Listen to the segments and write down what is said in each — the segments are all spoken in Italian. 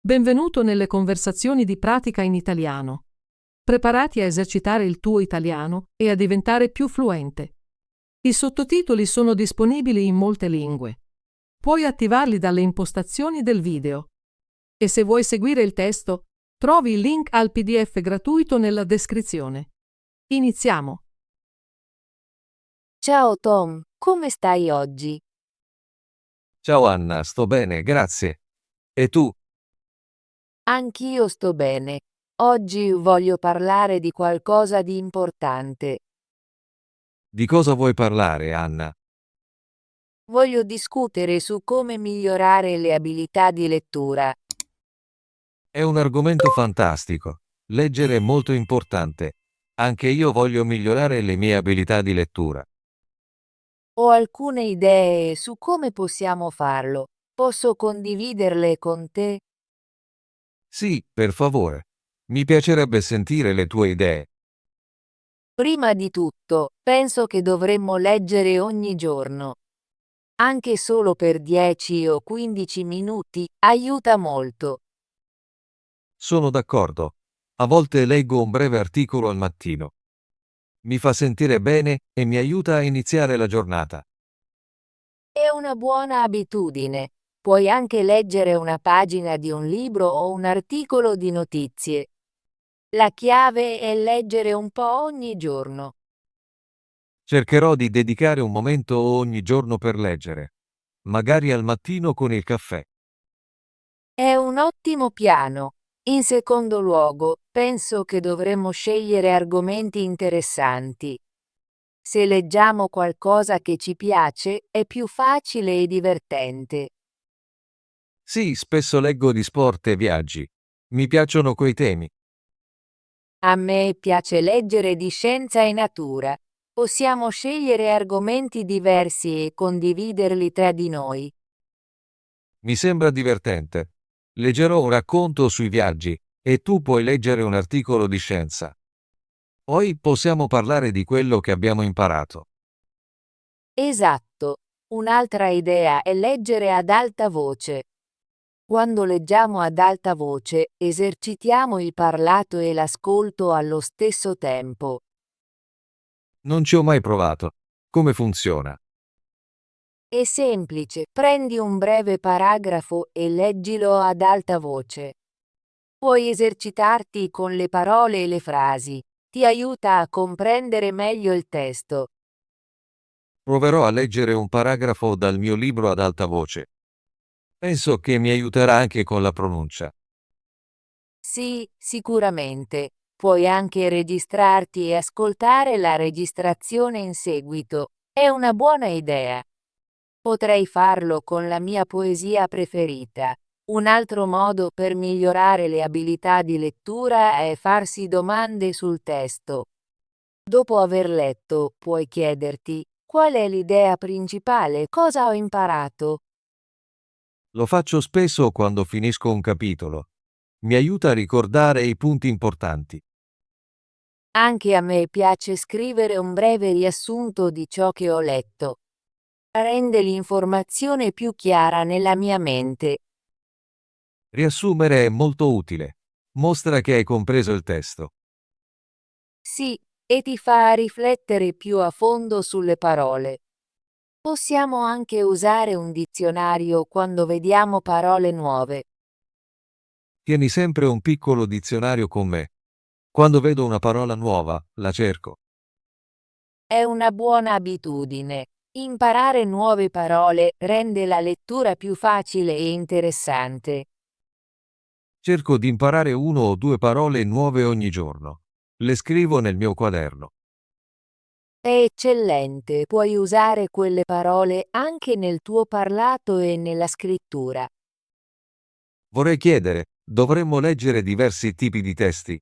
Benvenuto nelle conversazioni di pratica in italiano. Preparati a esercitare il tuo italiano e a diventare più fluente. I sottotitoli sono disponibili in molte lingue. Puoi attivarli dalle impostazioni del video. E se vuoi seguire il testo, trovi il link al PDF gratuito nella descrizione. Iniziamo. Ciao Tom, come stai oggi? Ciao Anna, sto bene, grazie. E tu? Anch'io sto bene. Oggi voglio parlare di qualcosa di importante. Di cosa vuoi parlare, Anna? Voglio discutere su come migliorare le abilità di lettura. È un argomento fantastico. Leggere è molto importante. Anche io voglio migliorare le mie abilità di lettura. Ho alcune idee su come possiamo farlo. Posso condividerle con te? Sì, per favore. Mi piacerebbe sentire le tue idee. Prima di tutto, penso che dovremmo leggere ogni giorno. Anche solo per 10 o 15 minuti aiuta molto. Sono d'accordo. A volte leggo un breve articolo al mattino. Mi fa sentire bene e mi aiuta a iniziare la giornata. È una buona abitudine. Puoi anche leggere una pagina di un libro o un articolo di notizie. La chiave è leggere un po' ogni giorno. Cercherò di dedicare un momento ogni giorno per leggere. Magari al mattino con il caffè. È un ottimo piano. In secondo luogo, penso che dovremmo scegliere argomenti interessanti. Se leggiamo qualcosa che ci piace, è più facile e divertente. Sì, spesso leggo di sport e viaggi. Mi piacciono quei temi. A me piace leggere di scienza e natura. Possiamo scegliere argomenti diversi e condividerli tra di noi. Mi sembra divertente. Leggerò un racconto sui viaggi e tu puoi leggere un articolo di scienza. Poi possiamo parlare di quello che abbiamo imparato. Esatto. Un'altra idea è leggere ad alta voce. Quando leggiamo ad alta voce, esercitiamo il parlato e l'ascolto allo stesso tempo. Non ci ho mai provato. Come funziona? È semplice, prendi un breve paragrafo e leggilo ad alta voce. Puoi esercitarti con le parole e le frasi. Ti aiuta a comprendere meglio il testo. Proverò a leggere un paragrafo dal mio libro ad alta voce. Penso che mi aiuterà anche con la pronuncia. Sì, sicuramente. Puoi anche registrarti e ascoltare la registrazione in seguito. È una buona idea. Potrei farlo con la mia poesia preferita. Un altro modo per migliorare le abilità di lettura è farsi domande sul testo. Dopo aver letto, puoi chiederti: qual è l'idea principale? Cosa ho imparato? Lo faccio spesso quando finisco un capitolo. Mi aiuta a ricordare i punti importanti. Anche a me piace scrivere un breve riassunto di ciò che ho letto. Rende l'informazione più chiara nella mia mente. Riassumere è molto utile. Mostra che hai compreso il testo. Sì, e ti fa riflettere più a fondo sulle parole. Possiamo anche usare un dizionario quando vediamo parole nuove. Tieni sempre un piccolo dizionario con me. Quando vedo una parola nuova, la cerco. È una buona abitudine. Imparare nuove parole rende la lettura più facile e interessante. Cerco di imparare 1 o 2 parole nuove ogni giorno. Le scrivo nel mio quaderno. È eccellente, puoi usare quelle parole anche nel tuo parlato e nella scrittura. Vorrei chiedere, dovremmo leggere diversi tipi di testi?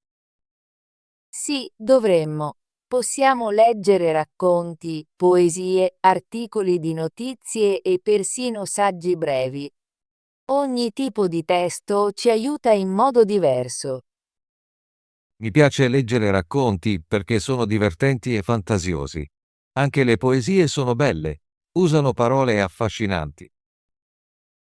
Sì, dovremmo. Possiamo leggere racconti, poesie, articoli di notizie e persino saggi brevi. Ogni tipo di testo ci aiuta in modo diverso. Mi piace leggere racconti perché sono divertenti e fantasiosi. Anche le poesie sono belle. Usano parole affascinanti.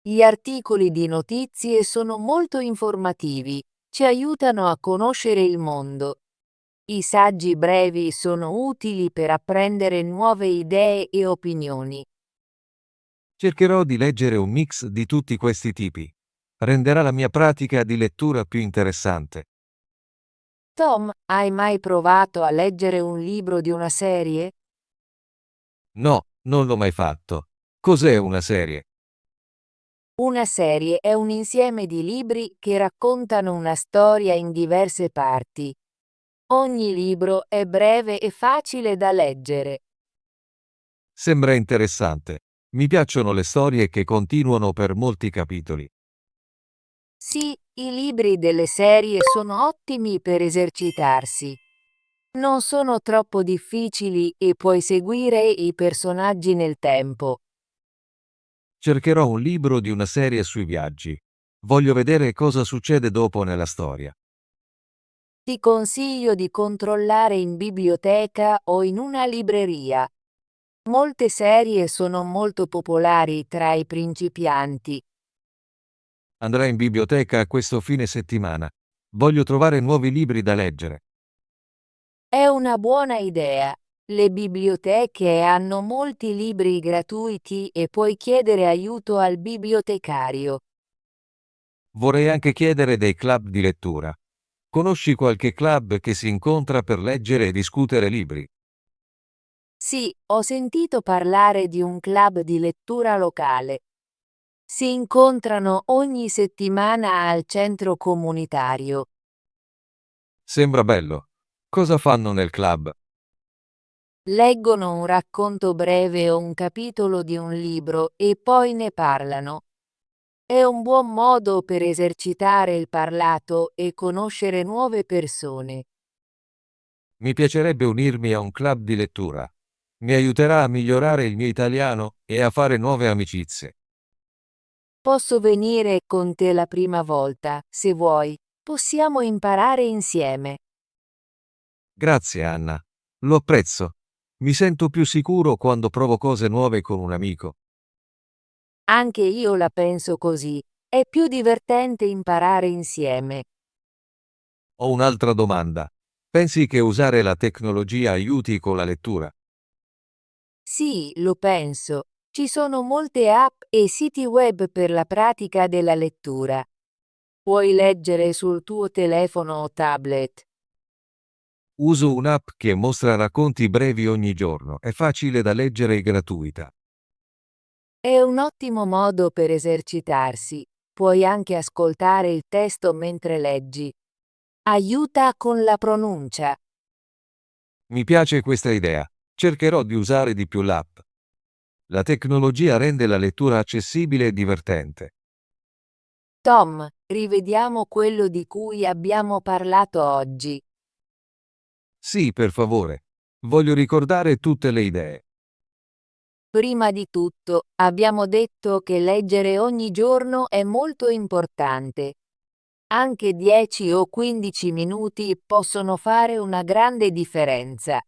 Gli articoli di notizie sono molto informativi, ci aiutano a conoscere il mondo. I saggi brevi sono utili per apprendere nuove idee e opinioni. Cercherò di leggere un mix di tutti questi tipi. Renderà la mia pratica di lettura più interessante. Tom, hai mai provato a leggere un libro di una serie? No, non l'ho mai fatto. Cos'è una serie? Una serie è un insieme di libri che raccontano una storia in diverse parti. Ogni libro è breve e facile da leggere. Sembra interessante. Mi piacciono le storie che continuano per molti capitoli. Sì, i libri delle serie sono ottimi per esercitarsi. Non sono troppo difficili e puoi seguire i personaggi nel tempo. Cercherò un libro di una serie sui viaggi. Voglio vedere cosa succede dopo nella storia. Ti consiglio di controllare in biblioteca o in una libreria. Molte serie sono molto popolari tra i principianti. Andrai in biblioteca questo fine settimana. Voglio trovare nuovi libri da leggere. È una buona idea. Le biblioteche hanno molti libri gratuiti e puoi chiedere aiuto al bibliotecario. Vorrei anche chiedere dei club di lettura. Conosci qualche club che si incontra per leggere e discutere libri? Sì, ho sentito parlare di un club di lettura locale. Si incontrano ogni settimana al centro comunitario. Sembra bello. Cosa fanno nel club? Leggono un racconto breve o un capitolo di un libro e poi ne parlano. È un buon modo per esercitare il parlato e conoscere nuove persone. Mi piacerebbe unirmi a un club di lettura. Mi aiuterà a migliorare il mio italiano e a fare nuove amicizie. Posso venire con te la prima volta, se vuoi. Possiamo imparare insieme. Grazie, Anna. Lo apprezzo. Mi sento più sicuro quando provo cose nuove con un amico. Anche io la penso così. È più divertente imparare insieme. Ho un'altra domanda. Pensi che usare la tecnologia aiuti con la lettura? Sì, lo penso. Ci sono molte app e siti web per la pratica della lettura. Puoi leggere sul tuo telefono o tablet. Uso un'app che mostra racconti brevi ogni giorno. È facile da leggere e gratuita. È un ottimo modo per esercitarsi. Puoi anche ascoltare il testo mentre leggi. Aiuta con la pronuncia. Mi piace questa idea. Cercherò di usare di più l'app. La tecnologia rende la lettura accessibile e divertente. Tom, rivediamo quello di cui abbiamo parlato oggi. Sì, per favore. Voglio ricordare tutte le idee. Prima di tutto, abbiamo detto che leggere ogni giorno è molto importante. Anche 10 o 15 minuti possono fare una grande differenza.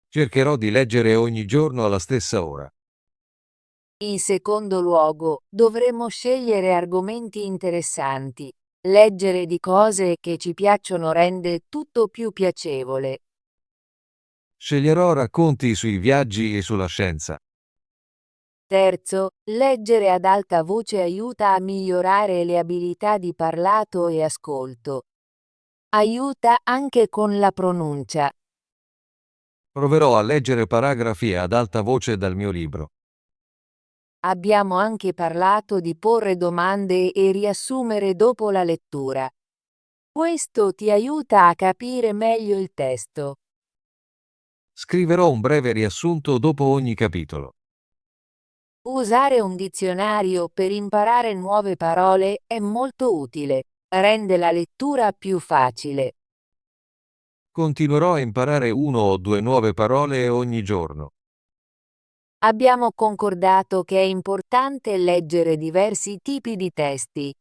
Cercherò di leggere ogni giorno alla stessa ora. In secondo luogo, dovremmo scegliere argomenti interessanti. Leggere di cose che ci piacciono rende tutto più piacevole. Sceglierò racconti sui viaggi e sulla scienza. Terzo, leggere ad alta voce aiuta a migliorare le abilità di parlato e ascolto. Aiuta anche con la pronuncia. Proverò a leggere paragrafi ad alta voce dal mio libro. Abbiamo anche parlato di porre domande e riassumere dopo la lettura. Questo ti aiuta a capire meglio il testo. Scriverò un breve riassunto dopo ogni capitolo. Usare un dizionario per imparare nuove parole è molto utile. Rende la lettura più facile. Continuerò a imparare 1 o 2 nuove parole ogni giorno. Abbiamo concordato che è importante leggere diversi tipi di testi.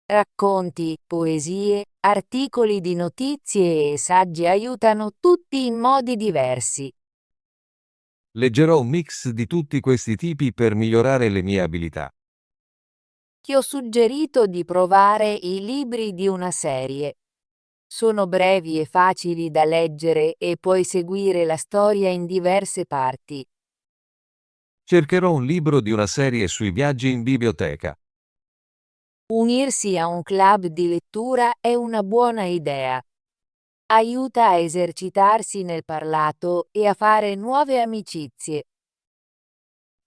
Racconti, poesie, articoli di notizie e saggi aiutano tutti in modi diversi. Leggerò un mix di tutti questi tipi per migliorare le mie abilità. Ti ho suggerito di provare i libri di una serie. Sono brevi e facili da leggere e puoi seguire la storia in diverse parti. Cercherò un libro di una serie sui viaggi in biblioteca. Unirsi a un club di lettura è una buona idea. Aiuta a esercitarsi nel parlato e a fare nuove amicizie.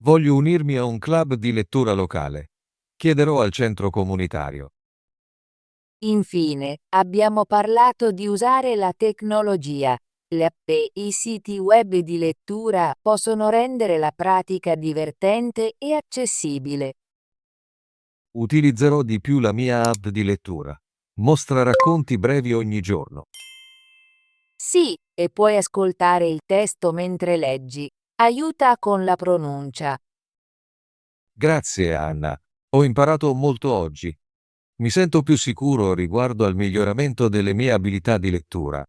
Voglio unirmi a un club di lettura locale. Chiederò al centro comunitario. Infine, abbiamo parlato di usare la tecnologia. Le app e i siti web di lettura possono rendere la pratica divertente e accessibile. Utilizzerò di più la mia app di lettura. Mostra racconti brevi ogni giorno. Sì, e puoi ascoltare il testo mentre leggi. Aiuta con la pronuncia. Grazie, Anna. Ho imparato molto oggi. Mi sento più sicuro riguardo al miglioramento delle mie abilità di lettura.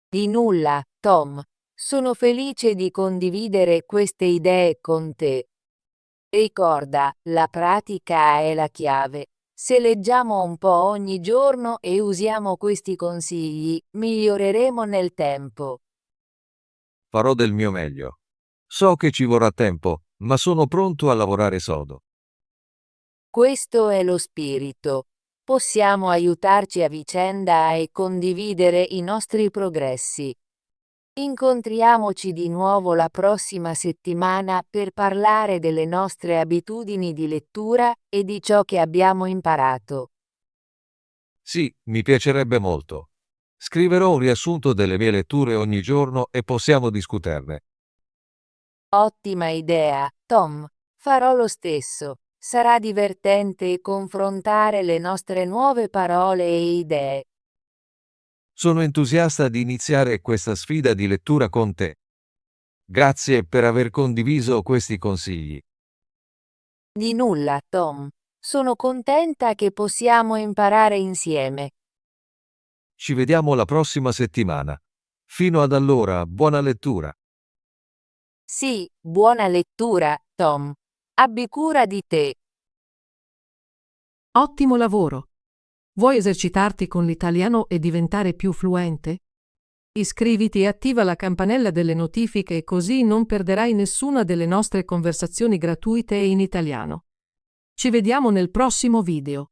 Di nulla, Tom. Sono felice di condividere queste idee con te. Ricorda, la pratica è la chiave. Se leggiamo un po' ogni giorno e usiamo questi consigli, miglioreremo nel tempo. Farò del mio meglio. So che ci vorrà tempo, ma sono pronto a lavorare sodo. Questo è lo spirito. Possiamo aiutarci a vicenda e condividere i nostri progressi. Incontriamoci di nuovo la prossima settimana per parlare delle nostre abitudini di lettura e di ciò che abbiamo imparato. Sì, mi piacerebbe molto. Scriverò un riassunto delle mie letture ogni giorno e possiamo discuterne. Ottima idea, Tom. Farò lo stesso. Sarà divertente confrontare le nostre nuove parole e idee. Sono entusiasta di iniziare questa sfida di lettura con te. Grazie per aver condiviso questi consigli. Di nulla, Tom. Sono contenta che possiamo imparare insieme. Ci vediamo la prossima settimana. Fino ad allora, buona lettura. Sì, buona lettura, Tom. Abbi cura di te. Ottimo lavoro! Vuoi esercitarti con l'italiano e diventare più fluente? Iscriviti e attiva la campanella delle notifiche così non perderai nessuna delle nostre conversazioni gratuite in italiano. Ci vediamo nel prossimo video.